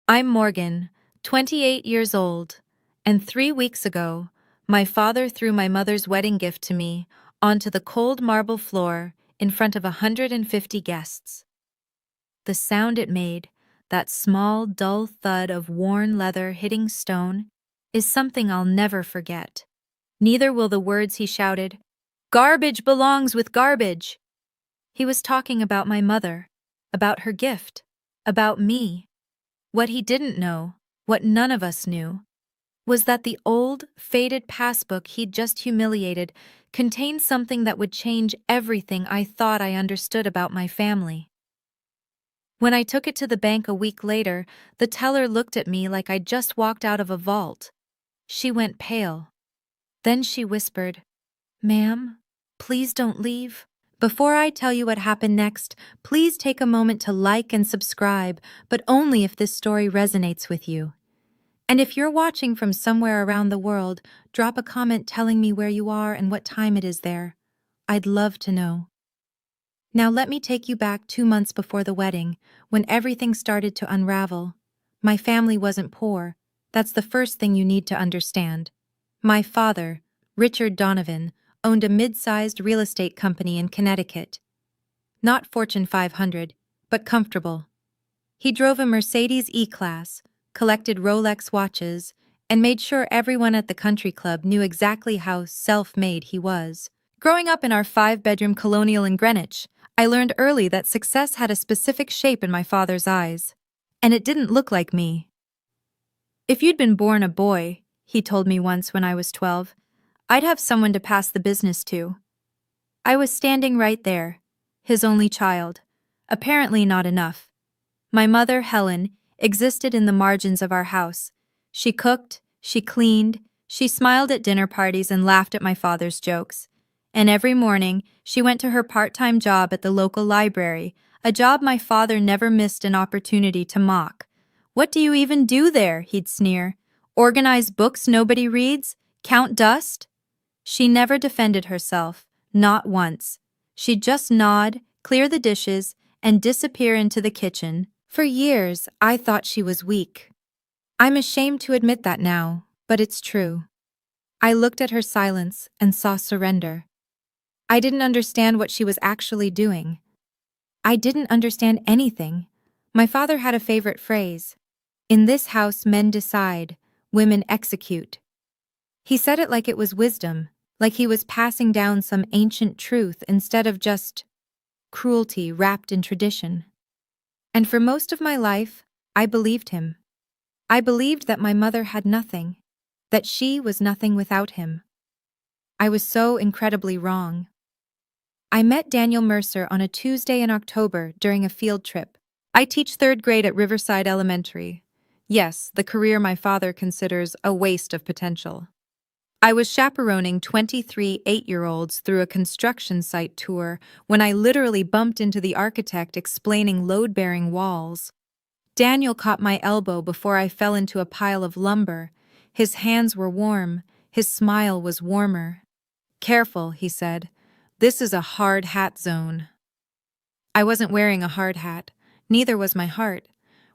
I'm Morgan, 28 years old, and 3 weeks ago, my father threw my mother's wedding gift to me onto the cold marble floor in front of 150 guests. The sound it made, that small, dull thud of worn leather hitting stone, is something I'll never forget. Neither will the words he shouted, "Garbage belongs with garbage." He was talking about my mother, about her gift, about me. What he didn't know, what none of us knew, was that the old, faded passbook he'd just humiliated contained something that would change everything I thought I understood about my family. When I took it to the bank a week later, the teller looked at me like I'd just walked out of a vault. She went pale. Then she whispered, "Ma'am, please don't leave." Before I tell you what happened next, please take a moment to like and subscribe, but only if this story resonates with you. And if you're watching from somewhere around the world, drop a comment telling me where you are and what time it is there. I'd love to know. Now let me take you back 2 months before the wedding, when everything started to unravel. My family wasn't poor. That's the first thing you need to understand. My father, Richard Donovan, owned a mid-sized real estate company in Connecticut. Not Fortune 500, but comfortable. He drove a Mercedes E-Class, collected Rolex watches, and made sure everyone at the country club knew exactly how self-made he was. Growing up in our 5-bedroom colonial in Greenwich, I learned early that success had a specific shape in my father's eyes, and it didn't look like me. "If you'd been born a boy," he told me once when I was 12, "I'd have someone to pass the business to." I was standing right there, his only child. Apparently not enough. My mother, Helen, existed in the margins of our house. She cooked, she cleaned, she smiled at dinner parties and laughed at my father's jokes. And every morning, she went to her part-time job at the local library, a job my father never missed an opportunity to mock. "What do you even do there?" he'd sneer. "Organize books nobody reads? Count dust?" She never defended herself, not once. She'd just nod, clear the dishes, and disappear into the kitchen. For years, I thought she was weak. I'm ashamed to admit that now, but it's true. I looked at her silence and saw surrender. I didn't understand what she was actually doing. I didn't understand anything. My father had a favorite phrase: "In this house, men decide, women execute." He said it like it was wisdom, like he was passing down some ancient truth instead of just cruelty wrapped in tradition. And for most of my life, I believed him. I believed that my mother had nothing, that she was nothing without him. I was so incredibly wrong. I met Daniel Mercer on a Tuesday in October during a field trip. I teach 3rd grade at Riverside Elementary. Yes, the career my father considers a waste of potential. I was chaperoning 23 8-year-olds through a construction site tour when I literally bumped into the architect explaining load-bearing walls. Daniel caught my elbow before I fell into a pile of lumber. His hands were warm. His smile was warmer. "Careful," he said. "This is a hard hat zone." I wasn't wearing a hard hat. Neither was my heart.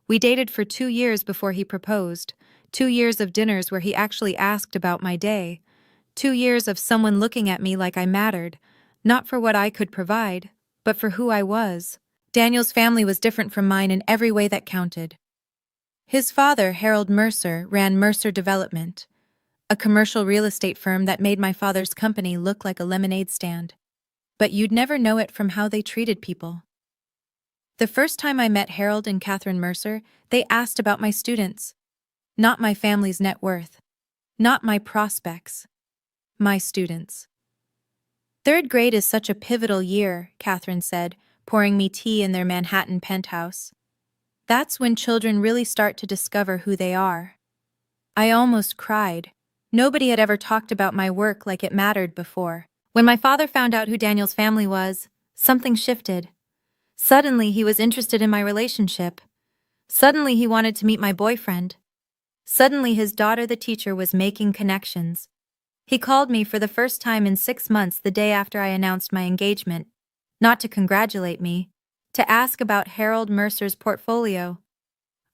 We dated for 2 years before he proposed. 2 years of dinners where he actually asked about my day. 2 years of someone looking at me like I mattered, not for what I could provide, but for who I was. Daniel's family was different from mine in every way that counted. His father, Harold Mercer, ran Mercer Development, a commercial real estate firm that made my father's company look like a lemonade stand. But you'd never know it from how they treated people. The first time I met Harold and Catherine Mercer, they asked about my students. Not my family's net worth. Not my prospects. My students. "3rd grade is such a pivotal year," Catherine said, pouring me tea in their Manhattan penthouse. "That's when children really start to discover who they are." I almost cried. Nobody had ever talked about my work like it mattered before. When my father found out who Daniel's family was, something shifted. Suddenly, he was interested in my relationship. Suddenly, he wanted to meet my boyfriend. Suddenly, his daughter, the teacher, was making connections. He called me for the first time in 6 months the day after I announced my engagement, not to congratulate me, to ask about Harold Mercer's portfolio.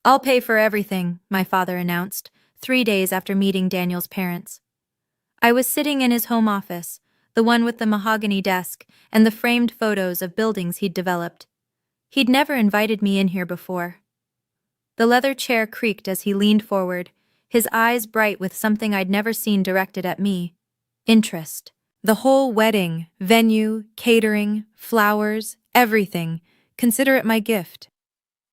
I'll pay for everything, my father announced, 3 days after meeting Daniel's parents. I was sitting in his home office, the one with the mahogany desk and the framed photos of buildings he'd developed. He'd never invited me in here before. The leather chair creaked as he leaned forward, his eyes bright with something I'd never seen directed at me: interest. The whole wedding, venue, catering, flowers, everything. Consider it my gift.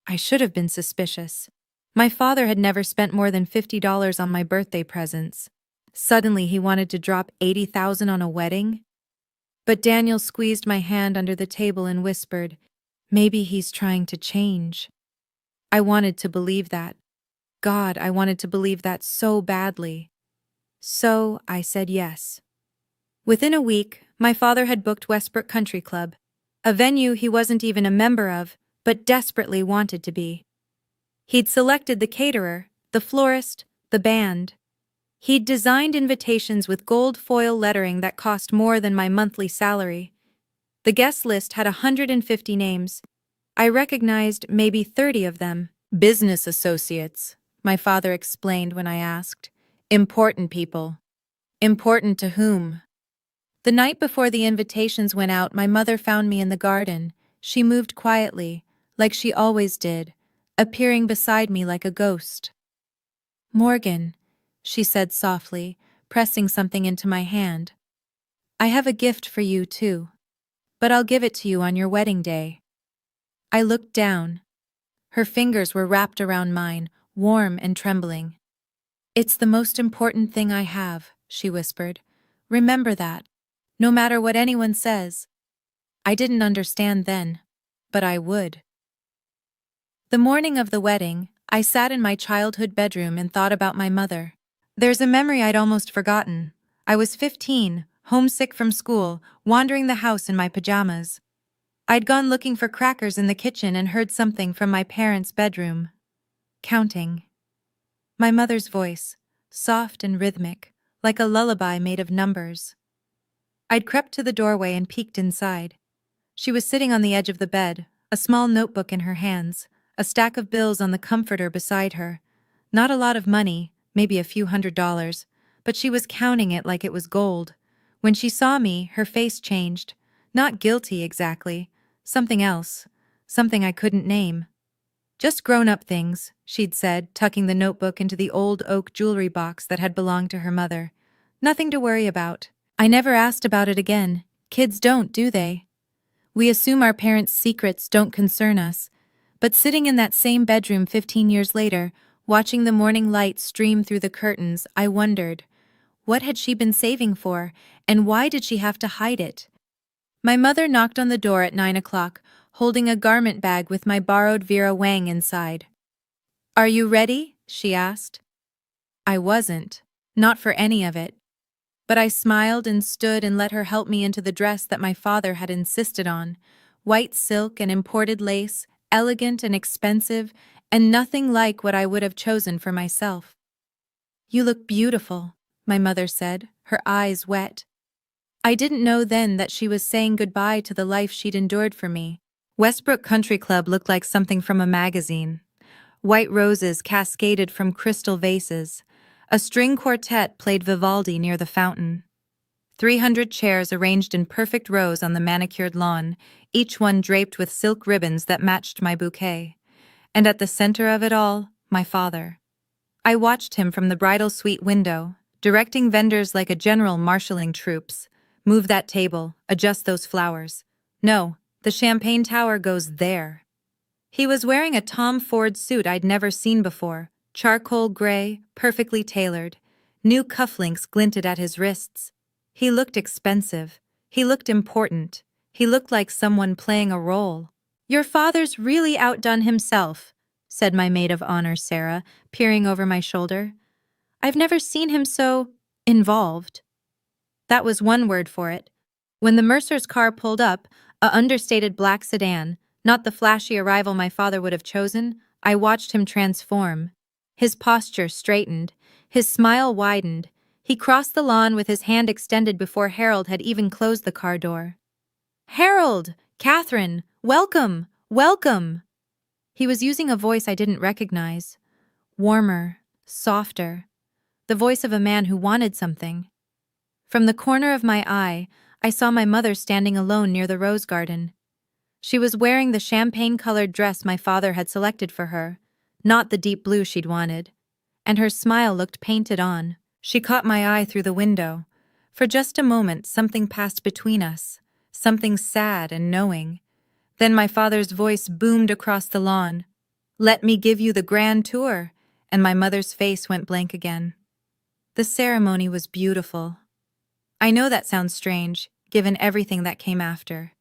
I should have been suspicious. My father had never spent more than $50 on my birthday presents. Suddenly he wanted to drop $80,000 on a wedding? But Daniel squeezed my hand under the table and whispered, "Maybe he's trying to change." I wanted to believe that. God, I wanted to believe that so badly. So I said yes. Within a week, my father had booked Westbrook Country Club, a venue he wasn't even a member of, but desperately wanted to be. He'd selected the caterer, the florist, the band. He'd designed invitations with gold foil lettering that cost more than my monthly salary. The guest list had 150 names. I recognized maybe 30 of them. Business associates, my father explained when I asked. Important people. Important to whom? The night before the invitations went out, my mother found me in the garden. She moved quietly, like she always did, appearing beside me like a ghost. "Morgan," she said softly, pressing something into my hand. "I have a gift for you, too. But I'll give it to you on your wedding day." I looked down. Her fingers were wrapped around mine, warm and trembling. "It's the most important thing I have," she whispered. "Remember that, no matter what anyone says." I didn't understand then, but I would. The morning of the wedding, I sat in my childhood bedroom and thought about my mother. There's a memory I'd almost forgotten. I was 15, homesick from school, wandering the house in my pajamas. I'd gone looking for crackers in the kitchen and heard something from my parents' bedroom. Counting. My mother's voice, soft and rhythmic, like a lullaby made of numbers. I'd crept to the doorway and peeked inside. She was sitting on the edge of the bed, a small notebook in her hands, a stack of bills on the comforter beside her. Not a lot of money, maybe a few $100s, but she was counting it like it was gold. When she saw me, her face changed. Not guilty exactly. Something else. Something I couldn't name. "Just grown-up things," she'd said, tucking the notebook into the old oak jewelry box that had belonged to her mother. "Nothing to worry about." I never asked about it again. Kids don't, do they? We assume our parents' secrets don't concern us. But sitting in that same bedroom 15 years later, watching the morning light stream through the curtains, I wondered, what had she been saving for, and why did she have to hide it? My mother knocked on the door at 9 o'clock, holding a garment bag with my borrowed Vera Wang inside. "Are you ready?" she asked. I wasn't. Not for any of it. But I smiled and stood and let her help me into the dress that my father had insisted on. White silk and imported lace, elegant and expensive, and nothing like what I would have chosen for myself. "You look beautiful," my mother said, her eyes wet. I didn't know then that she was saying goodbye to the life she'd endured for me. Westbrook Country Club looked like something from a magazine. White roses cascaded from crystal vases. A string quartet played Vivaldi near the fountain. 300 chairs arranged in perfect rows on the manicured lawn, each one draped with silk ribbons that matched my bouquet. And at the center of it all, my father. I watched him from the bridal suite window, directing vendors like a general marshalling troops. "Move that table, adjust those flowers. No, the champagne tower goes there." He was wearing a Tom Ford suit I'd never seen before, charcoal gray, perfectly tailored. New cufflinks glinted at his wrists. He looked expensive. He looked important. He looked like someone playing a role. "Your father's really outdone himself," said my maid of honor, Sarah, peering over my shoulder. "I've never seen him so involved." That was one word for it. When the Mercer's car pulled up, a understated black sedan, not the flashy arrival my father would have chosen, I watched him transform. His posture straightened. His smile widened. He crossed the lawn with his hand extended before Harold had even closed the car door. "Harold! Catherine! Welcome! Welcome!" He was using a voice I didn't recognize. Warmer, softer. The voice of a man who wanted something. From the corner of my eye, I saw my mother standing alone near the rose garden. She was wearing the champagne-colored dress my father had selected for her, not the deep blue she'd wanted, and her smile looked painted on. She caught my eye through the window. For just a moment, something passed between us, something sad and knowing. Then my father's voice boomed across the lawn. "Let me give you the grand tour," and my mother's face went blank again. The ceremony was beautiful. I know that sounds strange, given everything that came after.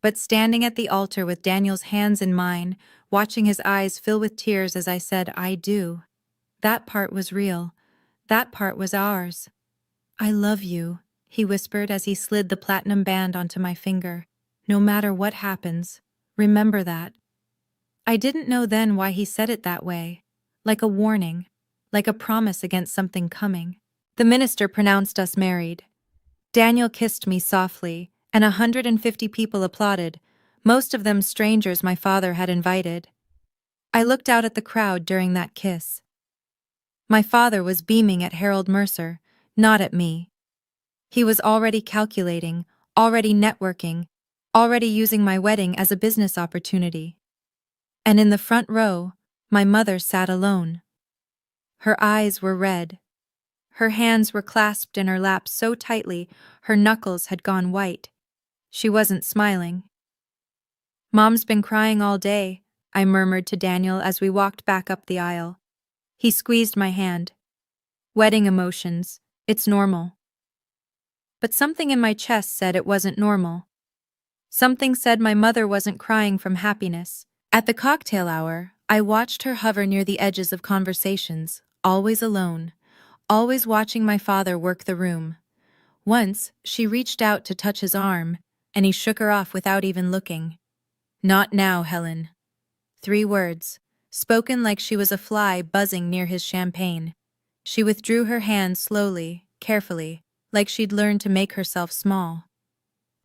But standing at the altar with Daniel's hands in mine, watching his eyes fill with tears as I said, "I do," that part was real. That part was ours. "I love you," he whispered as he slid the platinum band onto my finger. "No matter what happens, remember that." I didn't know then why he said it that way, like a warning, like a promise against something coming. The minister pronounced us married. Daniel kissed me softly, and 150 people applauded, most of them strangers my father had invited. I looked out at the crowd during that kiss. My father was beaming at Harold Mercer, not at me. He was already calculating, already networking, already using my wedding as a business opportunity. And in the front row, my mother sat alone. Her eyes were red. Her hands were clasped in her lap so tightly her knuckles had gone white. She wasn't smiling. "Mom's been crying all day," I murmured to Daniel as we walked back up the aisle. He squeezed my hand. "Wedding emotions. It's normal." But something in my chest said it wasn't normal. Something said my mother wasn't crying from happiness. At the cocktail hour, I watched her hover near the edges of conversations, always alone, always watching my father work the room. Once, she reached out to touch his arm, and he shook her off without even looking. "Not now, Helen." 3 words, spoken like she was a fly buzzing near his champagne. She withdrew her hand slowly, carefully, like she'd learned to make herself small.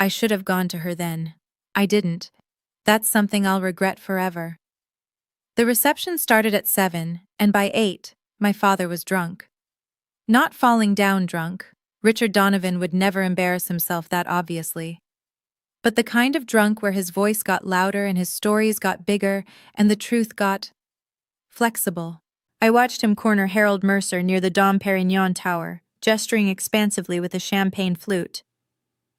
I should have gone to her then. I didn't. That's something I'll regret forever. The reception started at 7, and by 8, my father was drunk. Not falling down drunk. Richard Donovan would never embarrass himself that obviously. But the kind of drunk where his voice got louder and his stories got bigger and the truth got flexible. I watched him corner Harold Mercer near the Dom Perignon Tower, gesturing expansively with a champagne flute.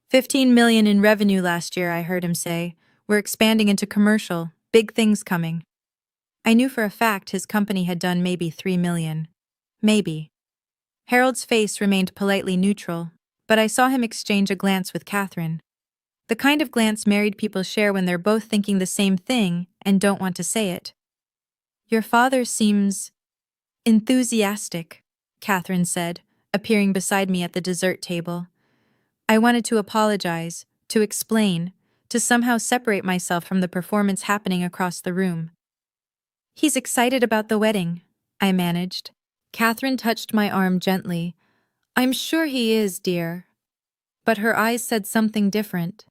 15 million in revenue last year, I heard him say. We're expanding into commercial, big things coming. I knew for a fact his company had done maybe 3 million. Maybe. Harold's face remained politely neutral, but I saw him exchange a glance with Catherine. The kind of glance married people share when they're both thinking the same thing and don't want to say it. "Your father seems enthusiastic," Catherine said, appearing beside me at the dessert table. I wanted to apologize, to explain, to somehow separate myself from the performance happening across the room. "He's excited about the wedding," I managed. Catherine touched my arm gently. "I'm sure he is, dear." But her eyes said something different.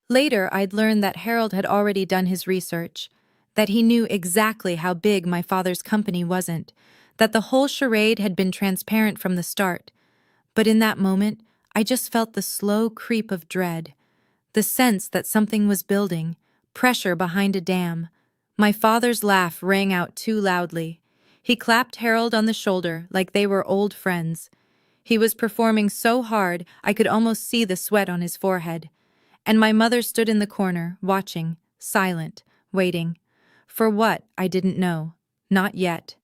Later, I'd learned that Harold had already done his research, that he knew exactly how big my father's company wasn't, that the whole charade had been transparent from the start. But in that moment, I just felt the slow creep of dread, the sense that something was building, pressure behind a dam. My father's laugh rang out too loudly. He clapped Harold on the shoulder like they were old friends. He was performing so hard I could almost see the sweat on his forehead. And my mother stood in the corner, watching, silent, waiting. For what, I didn't know. Not yet.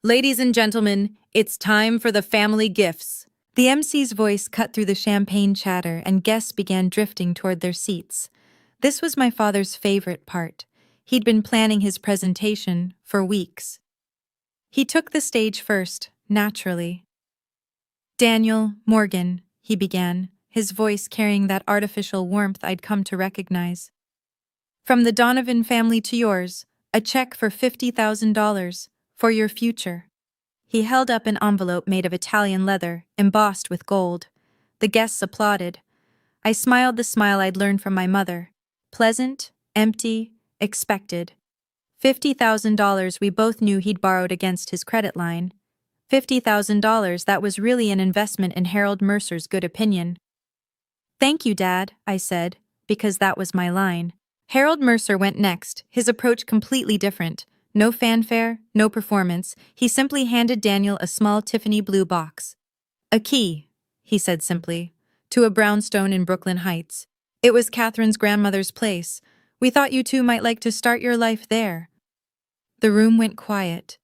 "Ladies and gentlemen, it's time for the family gifts." The MC's voice cut through the champagne chatter and guests began drifting toward their seats. This was my father's favorite part. He'd been planning his presentation for weeks. He took the stage first, naturally. "Daniel, Morgan," he began, his voice carrying that artificial warmth I'd come to recognize. "From the Donovan family to yours, a check for $50,000 for your future." He held up an envelope made of Italian leather, embossed with gold. The guests applauded. I smiled the smile I'd learned from my mother. Pleasant, empty, expected. $50,000 we both knew he'd borrowed against his credit line. $50,000 that was really an investment in Harold Mercer's good opinion. "Thank you, Dad," I said, because that was my line. Harold Mercer went next, his approach completely different. No fanfare, no performance. He simply handed Daniel a small Tiffany blue box. "A key," he said simply, "to a brownstone in Brooklyn Heights. It was Catherine's grandmother's place. We thought you two might like to start your life there." The room went quiet.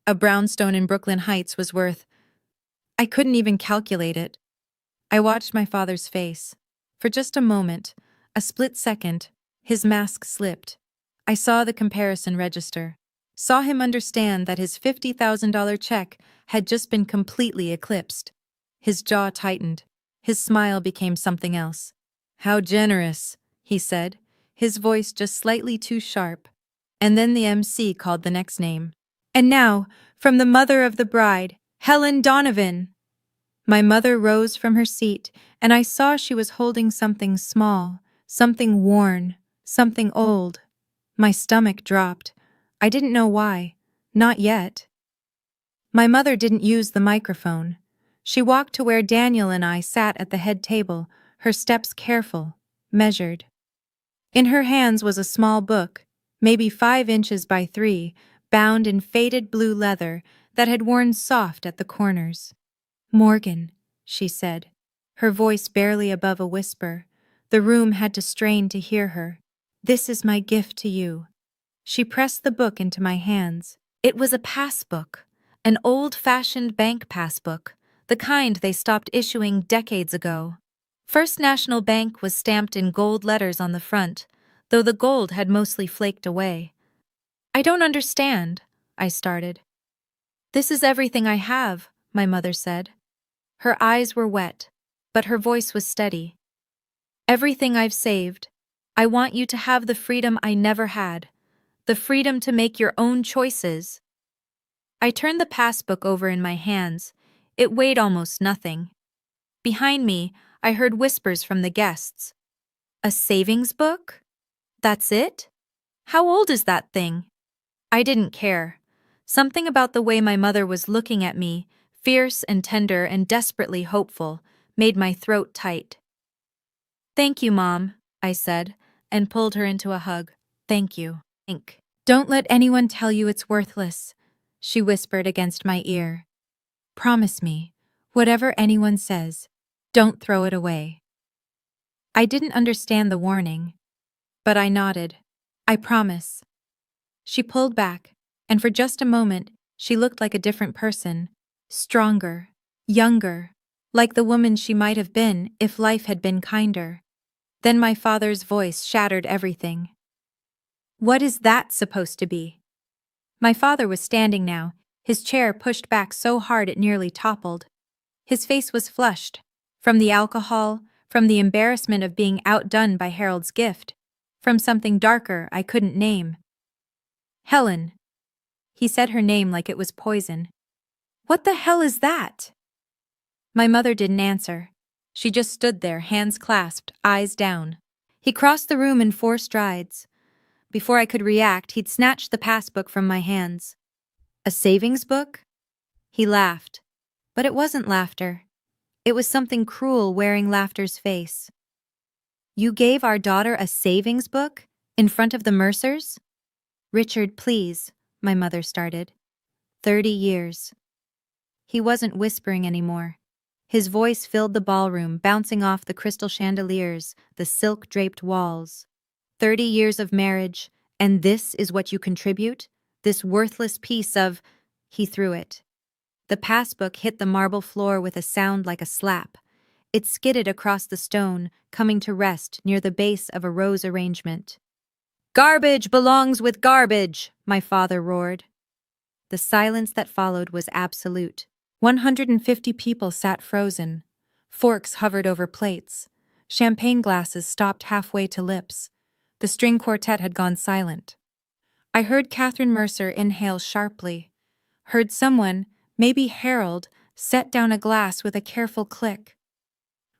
A brownstone in Brooklyn Heights was worth— I couldn't even calculate it. I watched my father's face. For just a moment, a split second, his mask slipped. I saw the comparison register. Saw him understand that his $50,000 check had just been completely eclipsed. His jaw tightened. His smile became something else. "How generous," he said, his voice just slightly too sharp. And then the MC called the next name. "And now, from the mother of the bride, Helen Donovan." My mother rose from her seat, and I saw she was holding something small, something worn, something old. My stomach dropped. I didn't know why. Not yet. My mother didn't use the microphone. She walked to where Daniel and I sat at the head table, her steps careful, measured. In her hands was a small book, maybe 5 inches by 3, bound in faded blue leather that had worn soft at the corners. "Morgan," she said, her voice barely above a whisper. The room had to strain to hear her. "This is my gift to you." She pressed the book into my hands. It was a passbook, an old-fashioned bank passbook, the kind they stopped issuing decades ago. First National Bank was stamped in gold letters on the front, though the gold had mostly flaked away. "I don't understand," I started. "This is everything I have," my mother said. Her eyes were wet, but her voice was steady. "Everything I've saved. I want you to have the freedom I never had, the freedom to make your own choices." I turned the passbook over in my hands. It weighed almost nothing. Behind me, I heard whispers from the guests. "A savings book? That's it? How old is that thing?" I didn't care. Something about the way my mother was looking at me, fierce and tender and desperately hopeful, made my throat tight. "Thank you, Mom," I said, and pulled her into a hug. "Thank you. Don't let anyone tell you it's worthless," she whispered against my ear. "Promise me, whatever anyone says, don't throw it away." I didn't understand the warning, but I nodded. "I promise." She pulled back, and for just a moment, she looked like a different person. Stronger, younger, like the woman she might have been if life had been kinder. Then my father's voice shattered everything. "What is that supposed to be?" My father was standing now, his chair pushed back so hard it nearly toppled. His face was flushed, from the alcohol, from the embarrassment of being outdone by Harold's gift, from something darker I couldn't name. "Helen." He said her name like it was poison. "What the hell is that?" My mother didn't answer. She just stood there, hands clasped, eyes down. He crossed the room in 4 strides. Before I could react, he'd snatched the passbook from my hands. "A savings book?" He laughed. But it wasn't laughter. It was something cruel wearing laughter's face. "You gave our daughter a savings book? In front of the Mercers?" "Richard, please," my mother started. 30 years. He wasn't whispering anymore. His voice filled the ballroom, bouncing off the crystal chandeliers, the silk-draped walls. 30 years of marriage, and this is what you contribute? This worthless piece of— He threw it. The passbook hit the marble floor with a sound like a slap. It skidded across the stone, coming to rest near the base of a rose arrangement. "Garbage belongs with garbage," my father roared. The silence that followed was absolute. 150 people sat frozen. Forks hovered over plates. Champagne glasses stopped halfway to lips. The string quartet had gone silent. I heard Catherine Mercer inhale sharply. Heard someone, maybe Harold, set down a glass with a careful click.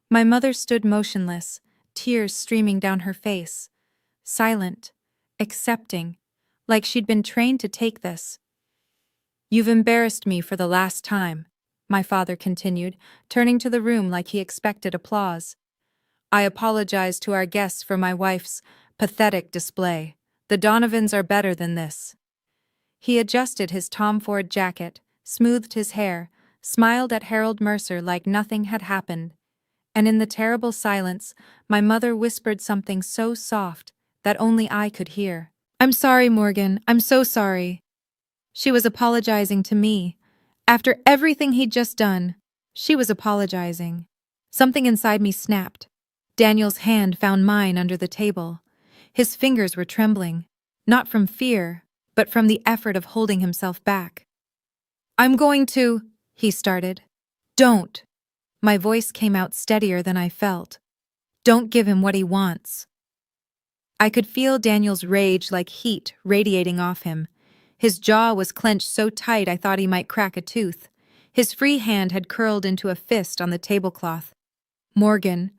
My mother stood motionless, tears streaming down her face. Silent, accepting, like she'd been trained to take this. "You've embarrassed me for the last time," my father continued, turning to the room like he expected applause. "I apologize to our guests for my wife's pathetic display. The Donovans are better than this." He adjusted his Tom Ford jacket, smoothed his hair, smiled at Harold Mercer like nothing had happened. And in the terrible silence, my mother whispered something so soft that only I could hear. "I'm sorry, Morgan. I'm so sorry." She was apologizing to me. After everything he'd just done, she was apologizing. Something inside me snapped. Daniel's hand found mine under the table. His fingers were trembling, not from fear, but from the effort of holding himself back. "I'm going to," he started. "Don't." My voice came out steadier than I felt. "Don't give him what he wants." I could feel Daniel's rage like heat radiating off him. His jaw was clenched so tight I thought he might crack a tooth. His free hand had curled into a fist on the tablecloth. "Morgan,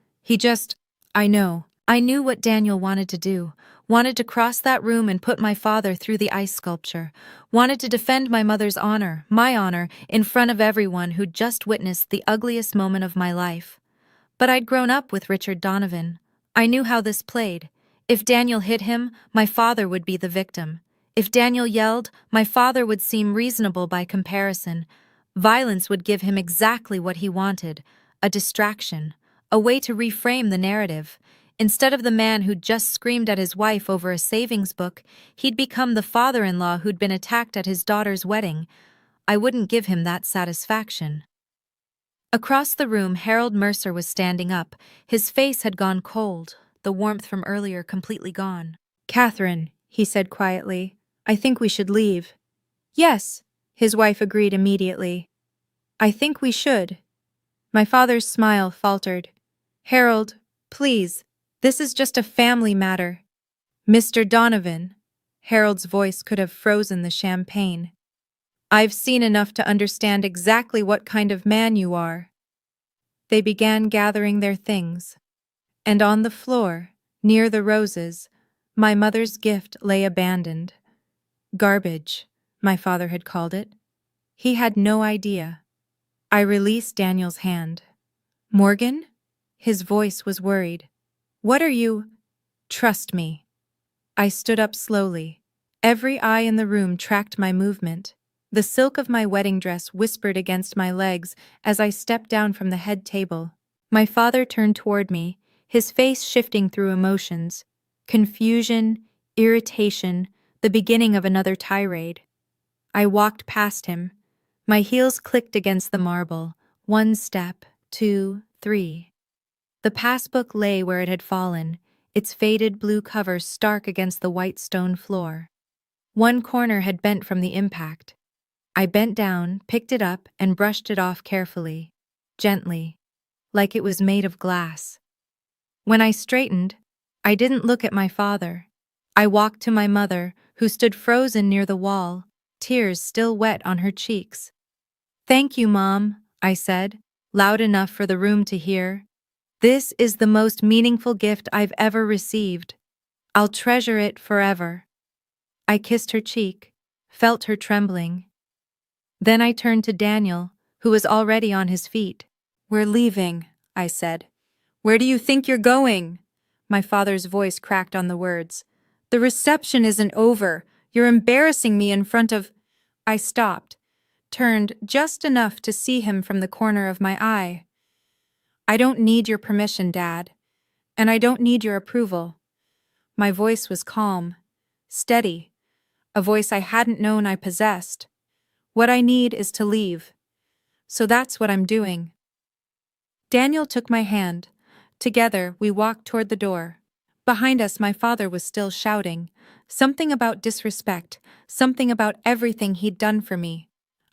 I know." I knew what Daniel wanted to do. Wanted to cross that room and put my father through the ice sculpture. Wanted to defend my mother's honor, my honor, in front of everyone who'd just witnessed the ugliest moment of my life. But I'd grown up with Richard Donovan. I knew how this played. If Daniel hit him, my father would be the victim. If Daniel yelled, my father would seem reasonable by comparison. Violence would give him exactly what he wanted, a distraction, a way to reframe the narrative. Instead of the man who'd just screamed at his wife over a savings book, he'd become the father-in-law who'd been attacked at his daughter's wedding. I wouldn't give him that satisfaction. Across the room, Harold Mercer was standing up. His face had gone cold, the warmth from earlier completely gone. "Catherine," he said quietly, "I think we should leave." "Yes," his wife agreed immediately. "I think we should." My father's smile faltered. "Harold, please, this is just a family matter." "Mr. Donovan," Harold's voice could have frozen the champagne. "I've seen enough to understand exactly what kind of man you are." They began gathering their things. And on the floor, near the roses, my mother's gift lay abandoned. Garbage, my father had called it. He had no idea. I released Daniel's hand. "Morgan?" His voice was worried. "What are you—" "Trust me." I stood up slowly. Every eye in the room tracked my movement. The silk of my wedding dress whispered against my legs as I stepped down from the head table. My father turned toward me, his face shifting through emotions. Confusion, irritation, the beginning of another tirade. I walked past him. My heels clicked against the marble. 1 step, 2, 3. The passbook lay where it had fallen, its faded blue cover stark against the white stone floor. One corner had bent from the impact. I bent down, picked it up, and brushed it off carefully, gently, like it was made of glass. When I straightened, I didn't look at my father. I walked to my mother, who stood frozen near the wall, tears still wet on her cheeks. "Thank you, Mom," I said, loud enough for the room to hear. "This is the most meaningful gift I've ever received. I'll treasure it forever." I kissed her cheek, felt her trembling. Then I turned to Daniel, who was already on his feet. "We're leaving," I said. "Where do you think you're going?" My father's voice cracked on the words. "The reception isn't over. You're embarrassing me in front of—" I stopped, turned just enough to see him from the corner of my eye. "I don't need your permission, Dad. And I don't need your approval." My voice was calm, steady, a voice I hadn't known I possessed. "What I need is to leave. So that's what I'm doing." Daniel took my hand. Together, we walked toward the door. Behind us, my father was still shouting. Something about disrespect, something about everything he'd done for me.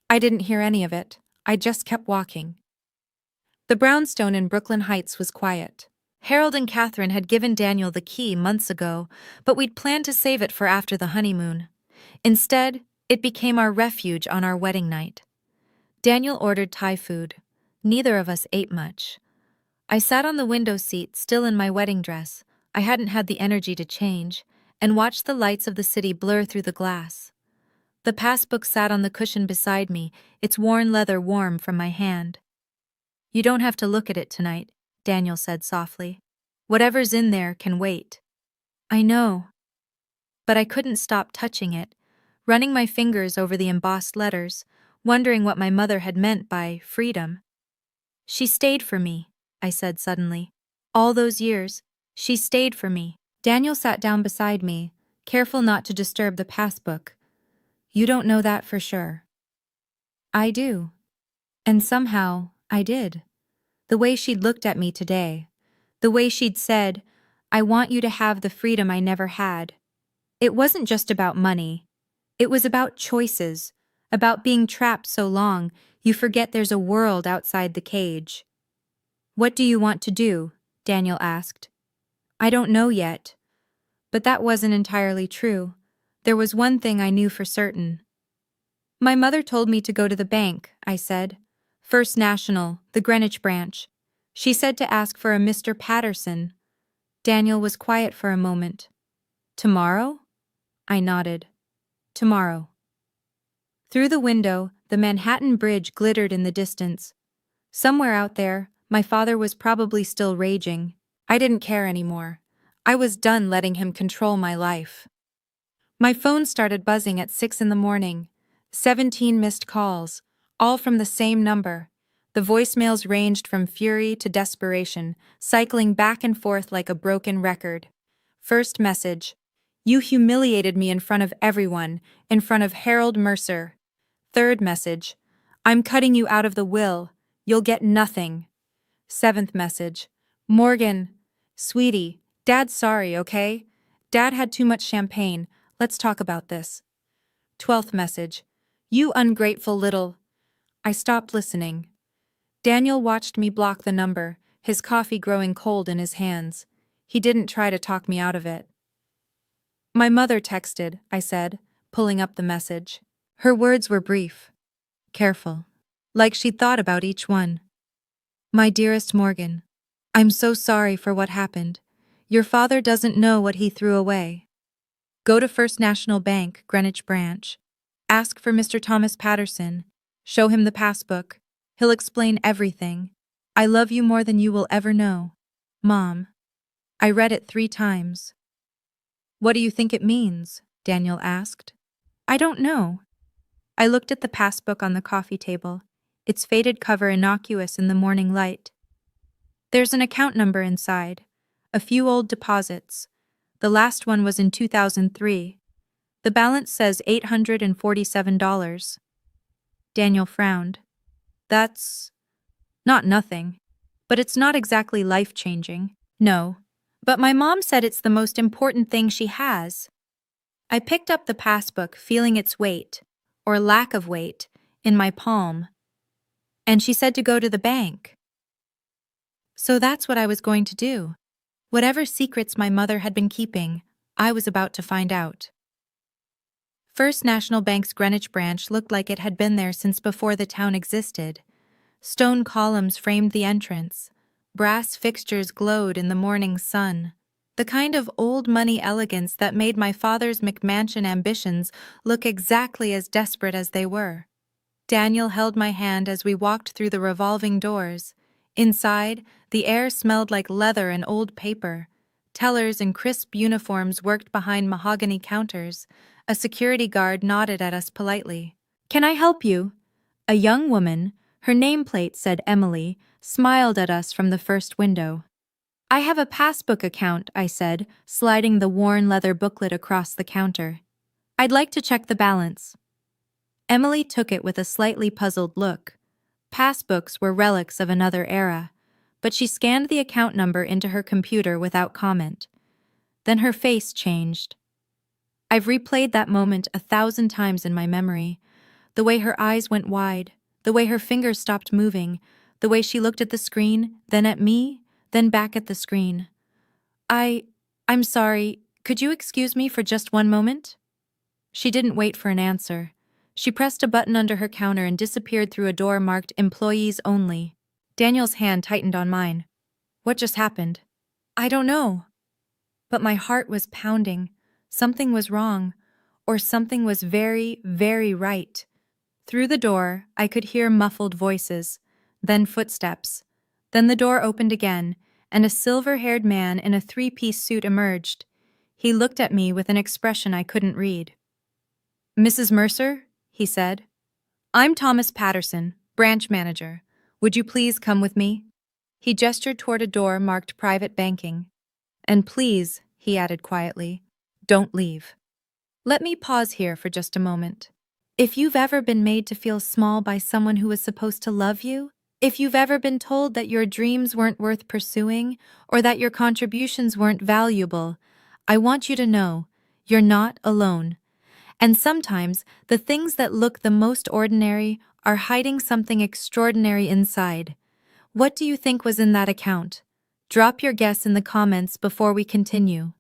I didn't hear any of it. I just kept walking. The brownstone in Brooklyn Heights was quiet. Harold and Catherine had given Daniel the key months ago, but we'd planned to save it for after the honeymoon. Instead, it became our refuge on our wedding night. Daniel ordered Thai food. Neither of us ate much. I sat on the window seat, still in my wedding dress. I hadn't had the energy to change, and watched the lights of the city blur through the glass. The passbook sat on the cushion beside me, its worn leather warm from my hand. "You don't have to look at it tonight," Daniel said softly. "Whatever's in there can wait." "I know." But I couldn't stop touching it, running my fingers over the embossed letters, wondering what my mother had meant by freedom. "She stayed for me," I said suddenly. "All those years, she stayed for me." Daniel sat down beside me, careful not to disturb the passbook. "You don't know that for sure." "I do." And somehow, I did. The way she'd looked at me today. The way she'd said, "I want you to have the freedom I never had." It wasn't just about money. It was about choices, about being trapped so long you forget there's a world outside the cage. "What do you want to do?" Daniel asked. "I don't know yet." But that wasn't entirely true. There was one thing I knew for certain. "My mother told me to go to the bank," I said. "First National, the Greenwich branch. She said to ask for a Mr. Patterson." Daniel was quiet for a moment. "Tomorrow?" I nodded. "Tomorrow." Through the window, the Manhattan Bridge glittered in the distance. Somewhere out there, my father was probably still raging. I didn't care anymore. I was done letting him control my life. My phone started buzzing at 6 in the morning. 17 missed calls, all from the same number. The voicemails ranged from fury to desperation, cycling back and forth like a broken record. First message: "You humiliated me in front of everyone, in front of Harold Mercer." Third message: "I'm cutting you out of the will. You'll get nothing." Seventh message: "Morgan, sweetie, Dad's sorry, okay? Dad had too much champagne. Let's talk about this." 12th message: "You ungrateful little—" I stopped listening. Daniel watched me block the number, his coffee growing cold in his hands. He didn't try to talk me out of it. "My mother texted," I said, pulling up the message. Her words were brief, careful, like she'd thought about each one. "My dearest Morgan, I'm so sorry for what happened. Your father doesn't know what he threw away. Go to First National Bank, Greenwich branch. Ask for Mr. Thomas Patterson. Show him the passbook. He'll explain everything. I love you more than you will ever know. Mom." I read it 3 times. "What do you think it means?" Daniel asked. "I don't know." I looked at the passbook on the coffee table, its faded cover innocuous in the morning light. "There's an account number inside, a few old deposits. The last one was in 2003. The balance says $847. Daniel frowned. "That's not nothing, but it's not exactly life-changing." "No, but my mom said it's the most important thing she has." I picked up the passbook, feeling its weight, or lack of weight, in my palm. "And she said to go to the bank." So that's what I was going to do. Whatever secrets my mother had been keeping, I was about to find out. First National Bank's Greenwich branch looked like it had been there since before the town existed. Stone columns framed the entrance. Brass fixtures glowed in the morning sun. The kind of old money elegance that made my father's McMansion ambitions look exactly as desperate as they were. Daniel held my hand as we walked through the revolving doors. Inside, the air smelled like leather and old paper. Tellers in crisp uniforms worked behind mahogany counters. A security guard nodded at us politely. "Can I help you?" A young woman, her nameplate said Emily, smiled at us from the first window. "I have a passbook account," I said, sliding the worn leather booklet across the counter. "I'd like to check the balance." Emily took it with a slightly puzzled look. Passbooks were relics of another era, but she scanned the account number into her computer without comment. Then her face changed. I've replayed that moment 1,000 times in my memory. The way her eyes went wide, the way her fingers stopped moving, the way she looked at the screen, then at me, then back at the screen. I'm sorry, could you excuse me for just one moment?" She didn't wait for an answer. She pressed a button under her counter and disappeared through a door marked "Employees Only." Daniel's hand tightened on mine. "What just happened?" "I don't know." But my heart was pounding. Something was wrong, or something was very, very right. Through the door, I could hear muffled voices, then footsteps. Then the door opened again, and a silver-haired man in a three-piece suit emerged. He looked at me with an expression I couldn't read. "Mrs. Mercer," he said, "I'm Thomas Patterson, branch manager. Would you please come with me?" He gestured toward a door marked Private Banking. "And please," he added quietly, "don't leave." Let me pause here for just a moment. If you've ever been made to feel small by someone who was supposed to love you, if you've ever been told that your dreams weren't worth pursuing or that your contributions weren't valuable, I want you to know you're not alone. And sometimes the things that look the most ordinary are hiding something extraordinary inside. What do you think was in that account? Drop your guess in the comments before we continue.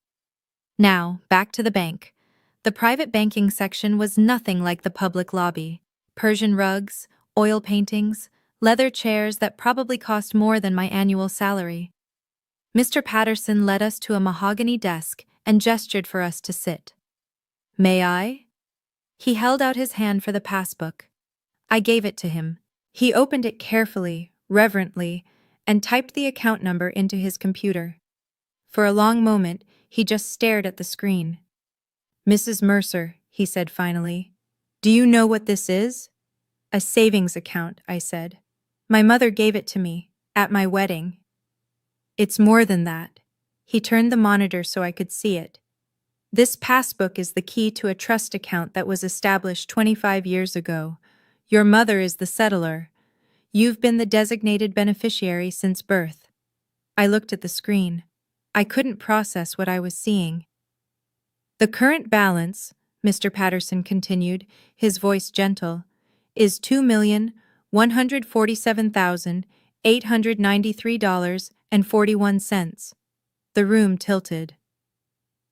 Now, back to the bank. The private banking section was nothing like the public lobby. Persian rugs, oil paintings, leather chairs that probably cost more than my annual salary. Mr. Patterson led us to a mahogany desk and gestured for us to sit. "May I?" He held out his hand for the passbook. I gave it to him. He opened it carefully, reverently, and typed the account number into his computer. For a long moment, he just stared at the screen. "Mrs. Mercer," he said finally, "do you know what this is?" "A savings account," I said. "My mother gave it to me, at my wedding." "It's more than that." He turned the monitor so I could see it. "This passbook is the key to a trust account that was established 25 years ago. Your mother is the settlor. You've been the designated beneficiary since birth." I looked at the screen. I couldn't process what I was seeing. "The current balance," Mr. Patterson continued, his voice gentle, "is $2,147,893.41. The room tilted.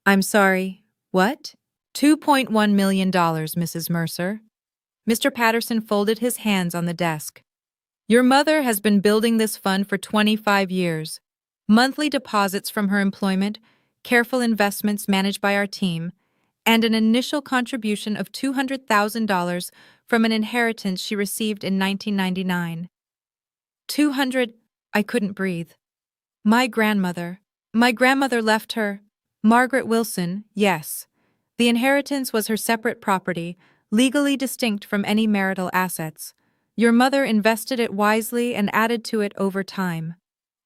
"I'm sorry, what?" $2.1 million, Mrs. Mercer. Mr. Patterson folded his hands on the desk. "Your mother has been building this fund for 25 years. Monthly deposits from her employment, careful investments managed by our team, and an initial contribution of $200,000 from an inheritance she received in 1999. 200, I couldn't breathe. My grandmother left her, Margaret Wilson, yes. The inheritance was her separate property, legally distinct from any marital assets. Your mother invested it wisely and added to it over time."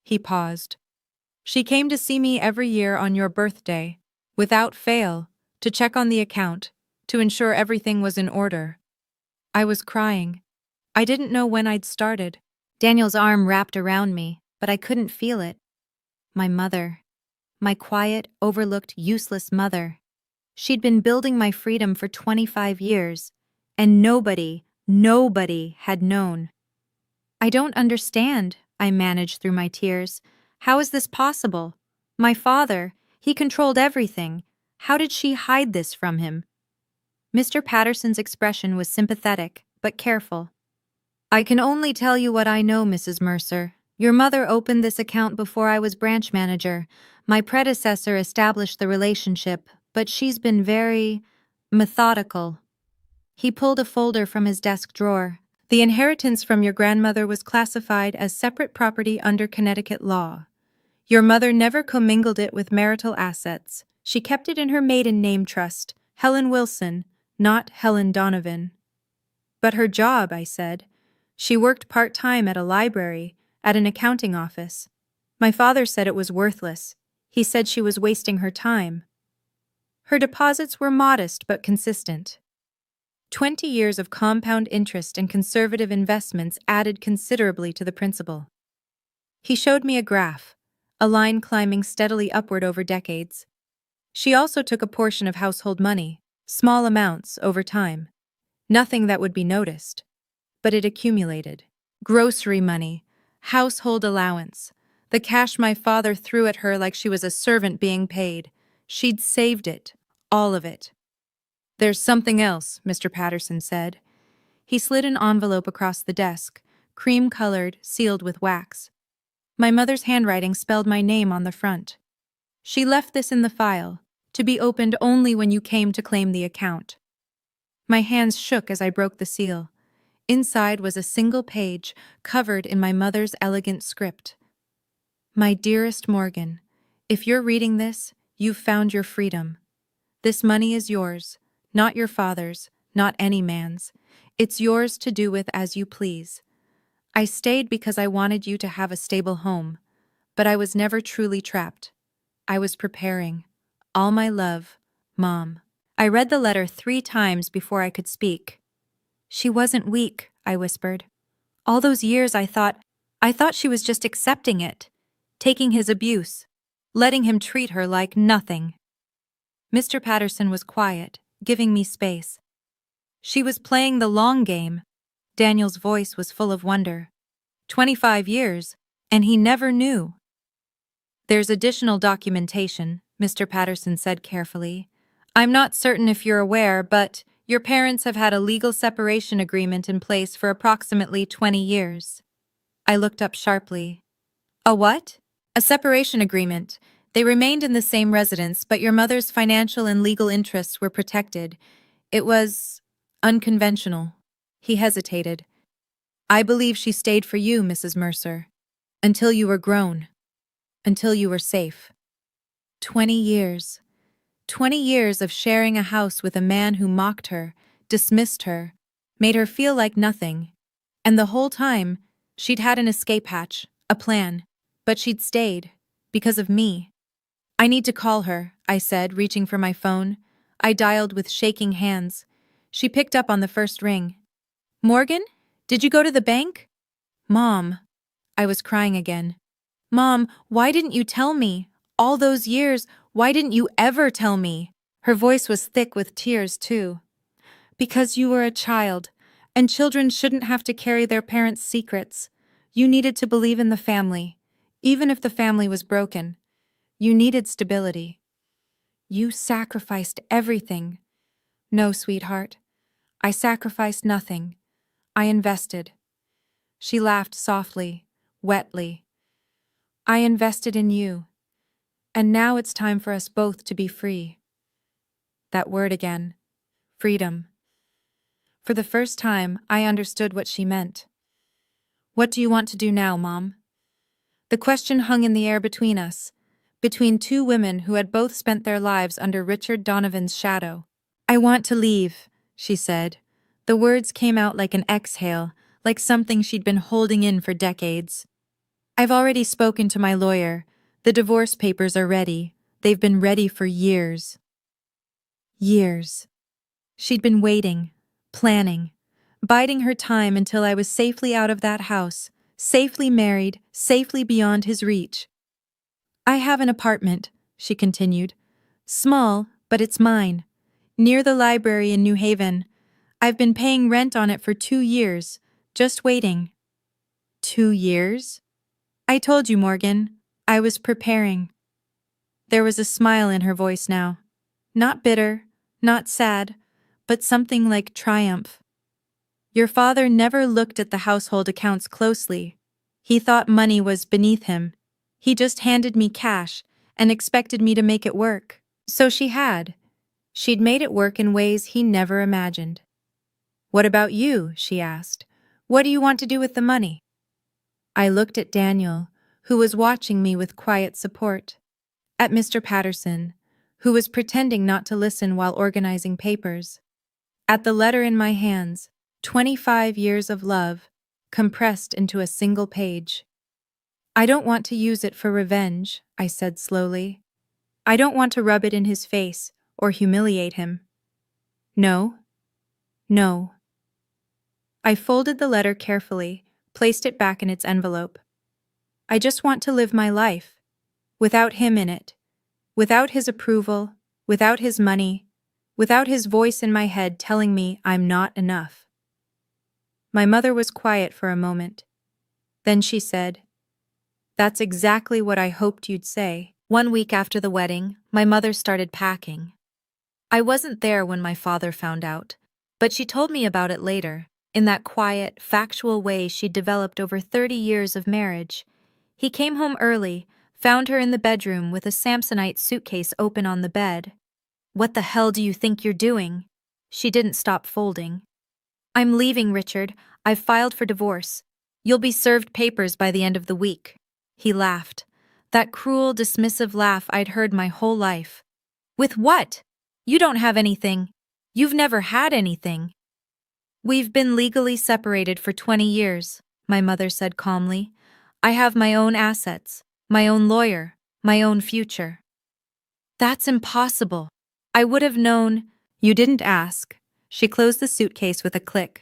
He paused. "She came to see me every year on your birthday, without fail, to check on the account, to ensure everything was in order." I was crying. I didn't know when I'd started. Daniel's arm wrapped around me, but I couldn't feel it. My mother. My quiet, overlooked, useless mother. She'd been building my freedom for 25 years, and nobody had known. "I don't understand," I managed through my tears. "How is this possible? My father, he controlled everything. How did she hide this from him?" Mr. Patterson's expression was sympathetic, but careful. "I can only tell you what I know, Mrs. Mercer. Your mother opened this account before I was branch manager. My predecessor established the relationship, but she's been very methodical." He pulled a folder from his desk drawer. "The inheritance from your grandmother was classified as separate property under Connecticut law. Your mother never commingled it with marital assets. She kept it in her maiden name trust, Helen Wilson, not Helen Donovan." "But her job," I said. "She worked part-time at a library, at an accounting office. My father said it was worthless. He said she was wasting her time." "Her deposits were modest but consistent. 20 years of compound interest and conservative investments added considerably to the principal." He showed me a graph, a line climbing steadily upward over decades. "She also took a portion of household money, small amounts, over time. Nothing that would be noticed. But it accumulated. Grocery money, household allowance, the cash my father threw at her like she was a servant being paid. She'd saved it, all of it." "There's something else," Mr. Patterson said. He slid an envelope across the desk, cream-colored, sealed with wax. My mother's handwriting spelled my name on the front. "She left this in the file. to be opened only when you came to claim the account. My hands shook as I broke the seal. Inside was a single page covered in my mother's elegant script. My dearest Morgan, if you're reading this, you've found your freedom. This money is yours, not your father's, not any man's. It's yours to do with as you please. I stayed because I wanted you to have a stable home, but I was never truly trapped. I was preparing. All my love, Mom. I read the letter 3 times before I could speak. She wasn't weak, I whispered. All those years I thought she was just accepting it, taking his abuse, letting him treat her like nothing. Mr. Patterson was quiet, giving me space. She was playing the long game. Daniel's voice was full of wonder. 25 years, and he never knew. There's additional documentation, Mr. Patterson said carefully. I'm not certain if you're aware, but your parents have had a legal separation agreement in place for approximately 20 years. I looked up sharply. A what? A separation agreement. They remained in the same residence, but your mother's financial and legal interests were protected. It was unconventional. He hesitated. I believe she stayed for you, Mrs. Mercer, until you were grown, until you were safe. 20 years. 20 years of sharing a house with a man who mocked her, dismissed her, made her feel like nothing. And the whole time, she'd had an escape hatch, a plan, but she'd stayed, because of me. I need to call her, I said, reaching for my phone. I dialed with shaking hands. She picked up on the first ring. Morgan? Did you go to the bank? Mom. I was crying again. Mom, why didn't you tell me? All those years, why didn't you ever tell me? Her voice was thick with tears, too. Because you were a child, and children shouldn't have to carry their parents' secrets. You needed to believe in the family, even if the family was broken. You needed stability. You sacrificed everything. No, sweetheart. I sacrificed nothing. I invested. She laughed softly, wetly. I invested in you. And now it's time for us both to be free. That word again. Freedom. For the first time, I understood what she meant. What do you want to do now, Mom? The question hung in the air between us, between 2 women who had both spent their lives under Richard Donovan's shadow. I want to leave, she said. The words came out like an exhale, like something she'd been holding in for decades. I've already spoken to my lawyer. The divorce papers are ready. They've been ready for years. Years. She'd been waiting, planning, biding her time until I was safely out of that house, safely married, safely beyond his reach. I have an apartment, she continued. Small, but it's mine. Near the library in New Haven. I've been paying rent on it for 2 years, just waiting. 2 years? I told you, Morgan. I was preparing. There was a smile in her voice now. Not bitter, not sad, but something like triumph. Your father never looked at the household accounts closely. He thought money was beneath him. He just handed me cash and expected me to make it work. So she had. She'd made it work in ways he never imagined. What about you? She asked. What do you want to do with the money? I looked at Daniel, who was watching me with quiet support. At Mr. Patterson, who was pretending not to listen while organizing papers. At the letter in my hands, 25 years of love, compressed into a single page. I don't want to use it for revenge, I said slowly. I don't want to rub it in his face or humiliate him. No. No. I folded the letter carefully, placed it back in its envelope. I just want to live my life, without him in it, without his approval, without his money, without his voice in my head telling me I'm not enough. My mother was quiet for a moment. Then she said, That's exactly what I hoped you'd say. 1 week after the wedding, my mother started packing. I wasn't there when my father found out, but she told me about it later, in that quiet, factual way she'd developed over 30 years of marriage. He came home early, found her in the bedroom with a Samsonite suitcase open on the bed. What the hell do you think you're doing? She didn't stop folding. I'm leaving, Richard. I've filed for divorce. You'll be served papers by the end of the week. He laughed. That cruel, dismissive laugh I'd heard my whole life. With what? You don't have anything. You've never had anything. We've been legally separated for 20 years, my mother said calmly. I have my own assets, my own lawyer, my own future. That's impossible. I would have known. You didn't ask. She closed the suitcase with a click.